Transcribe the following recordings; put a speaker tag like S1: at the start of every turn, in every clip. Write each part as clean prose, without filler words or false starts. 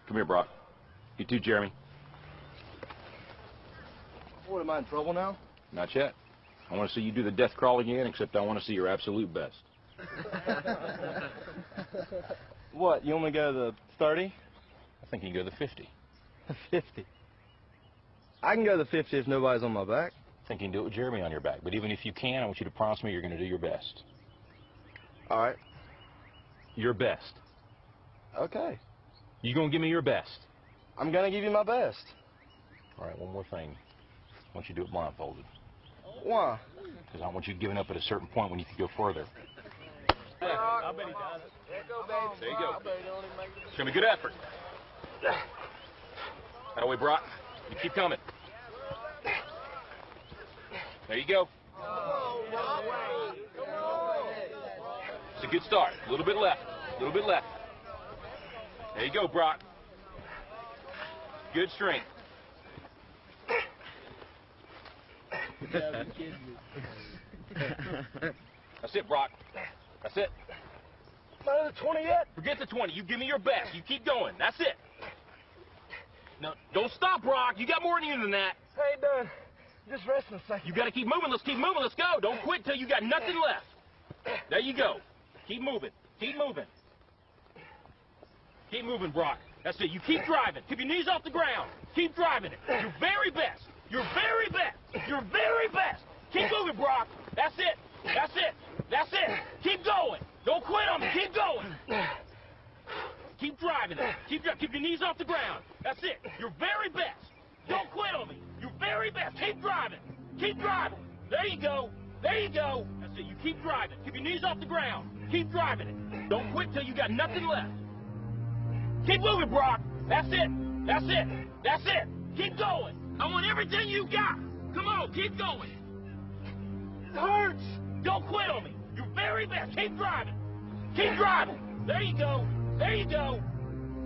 S1: Come here, Brock. You too, Jeremy.
S2: What, am I in trouble now?
S1: Not yet. I want to see you do the death crawl again, except I want to see your absolute best.
S2: What, you only go to the 30?
S1: I think you can go the 50.
S2: 50? I can go the 50 if nobody's on my back.
S1: I think you can do it with Jeremy on your back. But even if you can, I want you to promise me you're going to do your best.
S2: All right.
S1: Your best.
S2: Okay.
S1: You going to give me your best?
S2: I'm going to give you my best.
S1: All right, one more thing. I want you to do it blindfolded.
S2: Why?
S1: Because I want you giving up at a certain point when you can go further.
S2: I bet he does it.
S1: There you go. Show me good effort. That way, Brock. You keep coming. There you go. It's a good start. A little bit left. A little bit left. There you go, Brock. Good strength. That's it, Brock. That's it.
S2: Not at the 20 yet?
S1: Forget the 20. You give me your best. You keep going. That's it. No, don't stop, Brock. You got more in you than that.
S2: I ain't done. Just resting a second.
S1: You got to keep moving. Let's keep moving. Let's go. Don't quit till you got nothing left. There you go. Keep moving. Keep moving. Keep moving, Brock. That's it. You keep driving. Keep your knees off the ground. Keep driving it. Your very best. Your very best. Your very best. Keep moving, Brock. That's it. That's it. That's it. Keep going. Don't quit on me. Keep going. Keep driving it. Keep your knees off the ground. That's it. Your very best. Don't quit on me. Your very best. Keep driving. Keep driving. There you go. There you go. That's it. You keep driving. Keep your knees off the ground. Keep driving it. Don't quit till you got nothing left. Keep moving, Brock. That's it. That's it. That's it. Keep going. I want everything you got. Come on, keep going. It hurts. Don't quit on me. Your very best. Keep driving. Keep driving. There you go. There you go.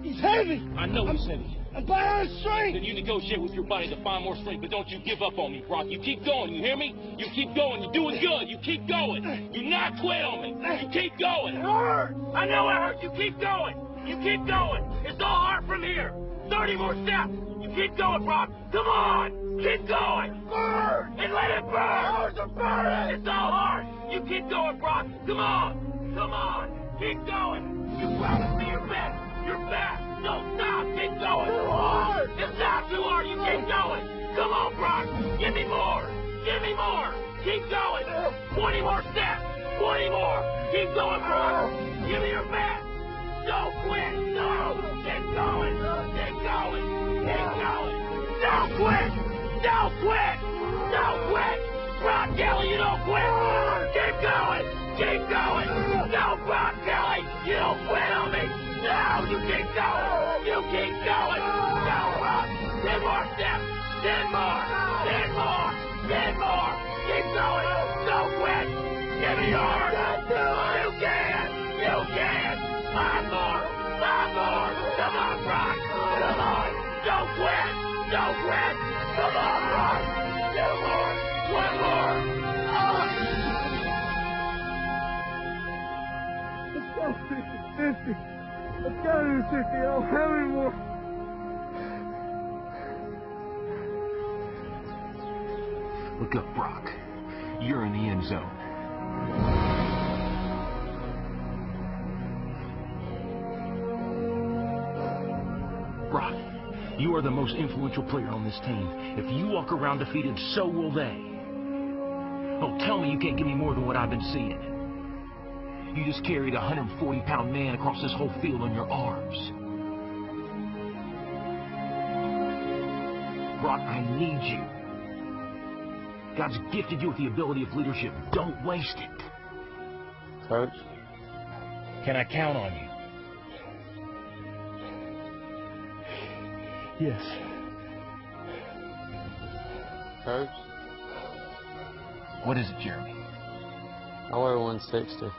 S2: He's heavy.
S1: I know he's heavy.
S2: I'm buying strength.
S1: Then you negotiate with your body to find more strength, but don't you give up on me, Brock. You keep going. You hear me? You keep going. You're doing good. You keep going. You not quit on me. You keep going.
S2: It hurts.
S1: I know it hurts. You keep going. You keep going. It's all hard from here. 30 more steps. You keep going, Brock. Come on. Keep going.
S2: Burn.
S1: And let it burn.
S2: It's burning.
S1: It's all hard. You keep going, Brock. Come on. Come on. Keep going. You promised me your best. Your best. Don't stop. Keep going.
S2: Too hard.
S1: It's not too hard. You keep going. Come on, Brock. Give me more. Give me more. Keep going. 20 more steps. 20 more. Keep going, Brock. Give me your best. Don't quit. No. Keep going. Keep going. Keep going. Don't quit. Don't quit. Don't quit. Brock Kelly, you don't quit. Keep going. Keep going. No, Brock Kelly, you don't quit on me. No, you keep going. You keep going. No, Brock. 10 more steps. 10 more. 10 more. 10 more. Keep going. Don't quit. Give me yours. You can. You can. 5 more. 5 more. Come on, Brock. Come on. Don't quit. Don't quit. Come on, Brock. 2 more. 1 more.
S2: Let's go 50. Let's go to 50. I don't have any more.
S1: Look up, Brock. You're in the end zone. Brock, you are the most influential player on this team. If you walk around defeated, so will they. Oh, tell me you can't give me more than what I've been seeing. You just carried a 140-pound man across this whole field on your arms. Brock, I need you. God's gifted you with the ability of leadership. Don't waste it.
S2: Coach?
S1: Can I count on you?
S2: Yes. Coach?
S1: What is it, Jeremy?
S2: I weigh 160.